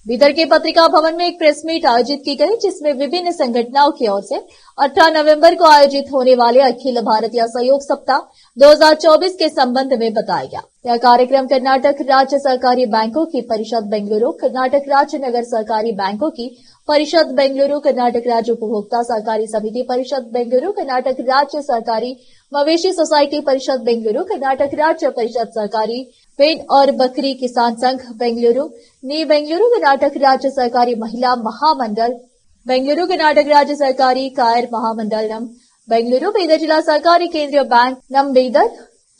बीदर के पत्रिका भवन में एक प्रेस मीट आयोजित की गई, जिसमें विभिन्न संगठनों की ओर से 18 नवंबर को आयोजित होने वाले अखिल भारतीय सहयोग सप्ताह 2024 के संबंध में बताया गया। यह कार्यक्रम कर्नाटक राज्य सहकारी बैंकों की परिषद बेंगलुरु, कर्नाटक राज्य नगर सहकारी बैंकों की परिषद बेंगलुरु, कर्नाटक राज्य उपभोक्ता सहकारी समिति परिषद बेंगलुरु, कर्नाटक राज्य सहकारी मवेशी सोसाइटी परिषद बेंगलुरु, कर्नाटक राज्य परिषद सहकारी पेड़ और बकरी किसान संघ बेंगलुरु, नी बेंगलुरु, कर्नाटक राज्य सहकारी महिला महामंडल बेंगलुरु, कर्नाटक राज्य सहकारी कायर महामंडल नम बेंगलुरु, बीदर जिला सहकारी केंद्रीय बैंक नम बीदर,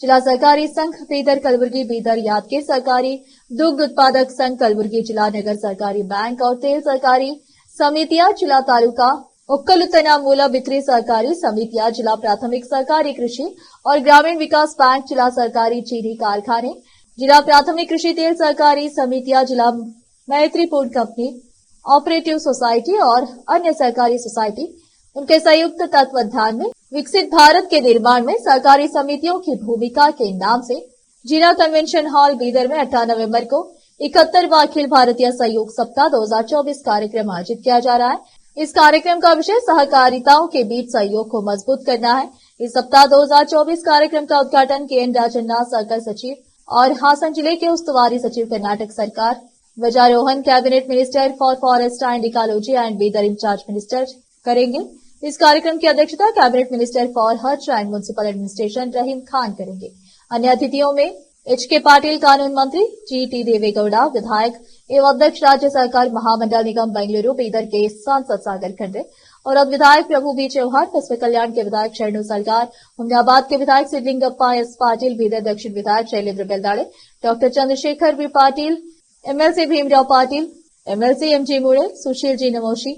जिला सहकारी संघ बीदर कलबुर्गी, बीदर यादगीर सहकारी दुग्ध उत्पादक संघ कलबुर्गी, जिला नगर सहकारी बैंक और तेल सहकारी समितियां, जिला तालुका ಒಕ್ಕಲುತನ ಮೂಲ ಬಿಕ್ರಿ सहकारी समितियां, जिला प्राथमिक सहकारी कृषि और ग्रामीण विकास बैंक, जिला सहकारी चीनी कारखाने, जिला प्राथमिक कृषि तेल सहकारी समितियां, जिला मैत्रीपूर्ण कंपनी ऑपरेटिव सोसाइटी और अन्य सहकारी सोसाइटी उनके संयुक्त तत्वावधान में विकसित भारत के निर्माण में सहकारी समितियों की भूमिका के नाम से जिला कन्वेंशन हॉल बीदर में 18 नवंबर को 71वां अखिल भारतीय सहयोग सप्ताह 2024 कार्यक्रम आयोजित किया जा रहा है। इस कार्यक्रम का विषय सहकारिताओं के बीच सहयोग को मजबूत करना है। इस सप्ताह 2024 कार्यक्रम का उद्घाटन के एन राजन्ना, सहकार सचिव और हासन जिले के उस्तुवारी सचिव कर्नाटक सरकार, ध्वजारोहण cabinet minister for forest and ecology and Bidar in charge minister करेंगे। इस कार्यक्रम की अध्यक्षता cabinet minister for Haj and municipal administration Rahim Khan करेंगे। अन्य अतिथियों में एच.के. पाटिल कानून मंत्री, जी.टी. देवेगौड़ा विधायक एवं अध्यक्ष राज्य सहकार महामंडल निगम बेंगलुरु बीदर के सांसद सागर खंडे और अब विधायक प्रभु बी चौहान, बसवे कल्याण के विधायक शरणु सरकार, हुमनाबाद के विधायक सिद्धलिंगप्पा एस पाटिल, बीदर दक्षिण विधायक Shailendra Beldale, doctor Chandrashekhar B Patil, MLC Bhimrao Patil, MLC MG Mude, Sushil G Namoshi,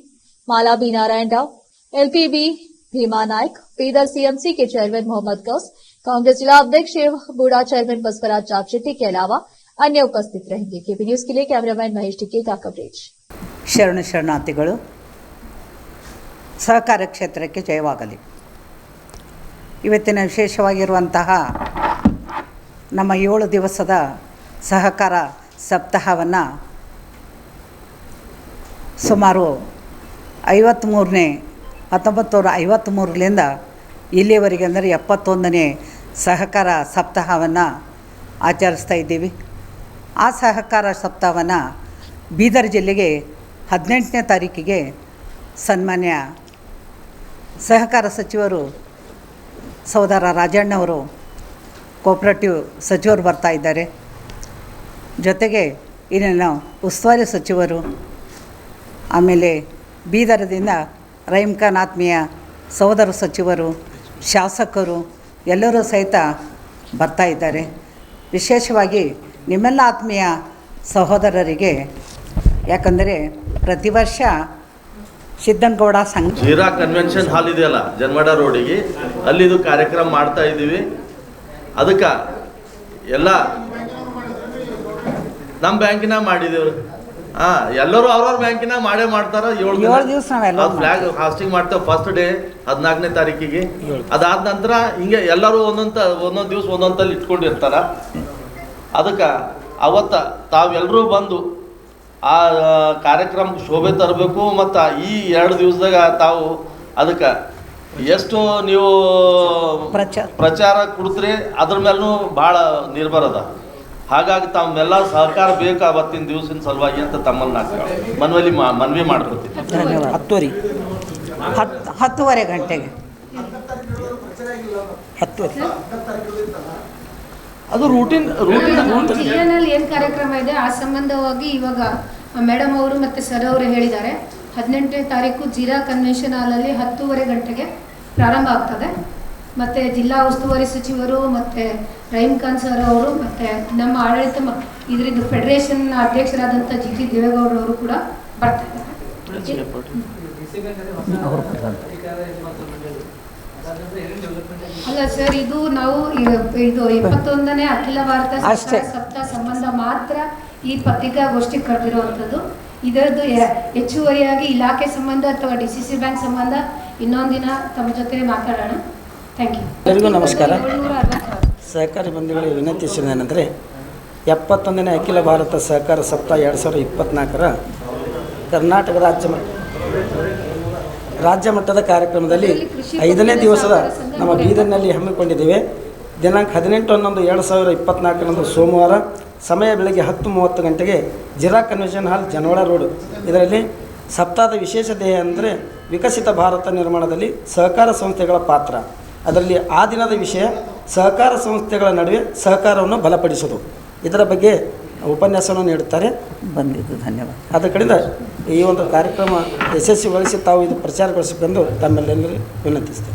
Mala B Narayan Rao, एलपीबी भीमा नायक, बीदर सीएमसी के चेयरमैन मोहम्मद गौस, कांग्रेस जिला अध्यक्ष एवं बूढ़ा चेयरमैन बसवराज चापशेट्टी के अलावा अन्य उपस्थित रहेंगे। केपी न्यूज के लिए कैमरामैन महेश टिक्के का कवरेज। ಶರಣಾರ್ಥಿಗಳು, ಸಹಕಾರ ಕ್ಷೇತ್ರಕ್ಕೆ ಜಯವಾಗಲಿ. ಇವತ್ತಿನ ವಿಶೇಷವಾಗಿರುವಂತಹ ನಮ್ಮ 7 ದಿವಸದ ಸಹಕಾರ ಸಪ್ತಾಹವನ್ನು ಸುಮಾರು 1953ರಿಂದ ಇಲ್ಲಿಯವರೆಗೆ ಅಂದರೆ 71ನೇ ಸಹಕಾರ ಸಪ್ತಾಹವನ್ನು ಆಚರಿಸ್ತಾ ಇದ್ದೀವಿ. ಆ ಸಹಕಾರ ಸಪ್ತಾಹವನ್ನು ಬೀದರ್ ಜಿಲ್ಲೆಗೆ 18ನೇ ತಾರೀಕಿಗೆ ಸನ್ಮಾನ್ಯ ಸಹಕಾರ ಸಚಿವರು ಸಹೋದರ ರಾಜಣ್ಣವರು ಕೋಆಪರೇಟಿವ್ ಸಚಿವರು ಬರ್ತಾ ಇದ್ದಾರೆ. ಜೊತೆಗೆ ಇನ್ನು ಉಸ್ತುವಾರಿ ಸಚಿವರು, ಆಮೇಲೆ ಬೀದರದಿಂದ ರಹೀಮ್ ಖಾನ್ ಆತ್ಮೀಯ ಸಹೋದರ ಸಚಿವರು, ಶಾಸಕರು ಎಲ್ಲರೂ ಸಹಿತ ಬರ್ತಾ ಇದ್ದಾರೆ. ವಿಶೇಷವಾಗಿ ನಿಮ್ಮೆಲ್ಲ ಆತ್ಮೀಯ ಸಹೋದರರಿಗೆ, ಯಾಕಂದರೆ ಪ್ರತಿ ವರ್ಷ ಸಿದ್ದನಗೌಡ ಸಂಘ ಜೀರಾ ಕನ್ವೆನ್ಷನ್ ಹಾಲ್ ಇದೆಯಲ್ಲ ಜನ್ಮಡ ರೋಡಿಗೆ, ಅಲ್ಲಿದು ಕಾರ್ಯಕ್ರಮ ಮಾಡ್ತಾ ಇದ್ದೀವಿ. ಅದಕ್ಕೆ ಎಲ್ಲ ನಮ್ಮ ಬ್ಯಾಂಕಿನಾಗ ಮಾಡಿದೇವ್ರಿ. ಎಲ್ಲರೂ ಅವ್ರವ್ರ ಬ್ಯಾಂಕಿನಾಗ ಮಾಡೇ ಮಾಡ್ತಾರ. 7 ದಿವಸ ಫ್ಲಾಗ್ ಹಾಸ್ಟಿಂಗ್ ಮಾಡ್ತೇವೆ. ಫಸ್ಟ್ ಡೇ 14ನೇ ತಾರೀಕಿಗೆ. ಅದಾದ ನಂತರ ಹಿಂಗೆ ಎಲ್ಲರೂ ಒಂದೊಂದು ದಿವಸ ಒಂದೊಂದಲ್ಲಿ ಇಟ್ಕೊಂಡಿರ್ತಾರ. ಅದಕ್ಕೆ ಅವತ್ತ ತಾವೆಲ್ಲರೂ ಬಂದು ಆ ಕಾರ್ಯಕ್ರಮಕ್ಕೆ ಶೋಭೆ ತರಬೇಕು. ಮತ್ತು ಈ 2 ದಿವಸದಾಗ ತಾವು ಅದಕ್ಕೆ ಎಷ್ಟು ನೀವು ಪ್ರಚಾರ ಕೊಡ್ತೀರಿ ಅದ್ರ ಮೇಲೂ ಭಾಳ ನಿರ್ಭರ ಅದ. ಹಾಗಾಗಿ ತಮ್ಮೆಲ್ಲ ಸಹಕಾರ ಬೇಕು ಅವತ್ತಿನ ದಿವಸಿನ ಸಲುವಾಗಿ ಅಂತ ತಮ್ಮಲ್ಲಿ ಮನವಿ ಮಾಡ್ಕೊತೀನಿ. ಧನ್ಯವಾದ. 10:30 ಗಂಟೆಗೆ ಅದು ರೂಟೀನ್ ಜಿಲ್ಲೆನಲ್ಲಿ ಏನು ಕಾರ್ಯಕ್ರಮ ಇದೆ ಆ ಸಂಬಂಧವಾಗಿ ಇವಾಗ ಮೇಡಮ್ ಅವರು ಮತ್ತು ಸರ್ ಅವರು ಹೇಳಿದ್ದಾರೆ. 18ನೇ ತಾರೀಕು ಜೀರಾ ಕನ್ವೆನ್ಷನ್ ಹಾಲಲ್ಲಿ 10:30 ಗಂಟೆಗೆ ಪ್ರಾರಂಭ ಆಗ್ತದೆ. ಮತ್ತು ಜಿಲ್ಲಾ ಉಸ್ತುವಾರಿ ಸಚಿವರು ಮತ್ತು ರಹೀಮ್ ಖಾನ್ ಸರ್ ಅವರು ಮತ್ತು ನಮ್ಮ ಆಡಳಿತ ಇದರಿಂದ ಫೆಡರೇಷನ್ ಅಧ್ಯಕ್ಷರಾದಂಥ ಜಿ.ಟಿ. ದೇವೇಗೌಡರವರು ಕೂಡ ಬರ್ತಾ ಇದ್ದಾರೆ. ಅಲ್ಲ ಸರ್, ಇದು ನಾವು ಇದು 21ನೇ ಅಖಿಲ ಭಾರತ ಸಪ್ತಾಹ ಸಂಬಂಧ ಮಾತ್ರ ಈ ಪತ್ರಿಕಾಗೋಷ್ಠಿ ಕರೆದಿರುವಂಥದ್ದು. ಇದರದ್ದು ಹೆಚ್ಚುವರಿಯಾಗಿ ಇಲಾಖೆ ಸಂಬಂಧ ಅಥವಾ DCC ಬ್ಯಾಂಕ್ ಸಂಬಂಧ ಇನ್ನೊಂದಿನ ತಮ್ಮ ಜೊತೆ ಮಾತಾಡೋಣ. Thank you. ಎಲ್ಲರಿಗೂ ನಮಸ್ಕಾರ. ಸಹಕಾರಿ ಬಂಧುಗಳಿಗೆ ವಿನಂತಿಸಿದ್ದೇನೆಂದರೆ 71ನೇ ಅಖಿಲ ಭಾರತ ಸಹಕಾರ ಸಪ್ತಾಹ 2024 ಕರ್ನಾಟಕ ರಾಜ್ಯ ಮಟ್ಟದ ಕಾರ್ಯಕ್ರಮದಲ್ಲಿ 5ನೇ ದಿವಸದ ನಮ್ಮ ಬೀದರ್ನಲ್ಲಿ ಹಮ್ಮಿಕೊಂಡಿದ್ದೇವೆ. ದಿನಾಂಕ 18/11/2024 ಸೋಮವಾರ, ಸಮಯ ಬೆಳಗ್ಗೆ 10:30 ಗಂಟೆಗೆ ಜಿರಾ ಕನ್ವೆನ್ಷನ್ ಹಾಲ್, ಜನವಾಡ ರೋಡ್. ಇದರಲ್ಲಿ ಸಪ್ತಾಹದ ವಿಶೇಷ ಧ್ಯೇಯ ಅಂದರೆ ವಿಕಸಿತ ಭಾರತ ನಿರ್ಮಾಣದಲ್ಲಿ ಸಹಕಾರ ಸಂಸ್ಥೆಗಳ ಪಾತ್ರ. ಅದರಲ್ಲಿ ಆ ದಿನದ ವಿಷಯ ಸಹಕಾರ ಸಂಸ್ಥೆಗಳ ನಡುವೆ ಸಹಕಾರವನ್ನು ಬಲಪಡಿಸುವುದು. ಇದರ ಬಗ್ಗೆ ಉಪನ್ಯಾಸವನ್ನು ನೀಡುತ್ತಾರೆ. ಬಂದಿದ್ದು ಧನ್ಯವಾದ. ಆದ ಕಡೆಯಿಂದ ಈ ಒಂದು ಕಾರ್ಯಕ್ರಮ ಯಶಸ್ವಿಗೊಳಿಸಿ ತಾವು ಇದು ಪ್ರಚಾರಗೊಳಿಸಬೇಕೆಂದು ತಮ್ಮೆಲ್ಲರಿಗೂ ವಿನಂತಿಸ್ತೇನೆ.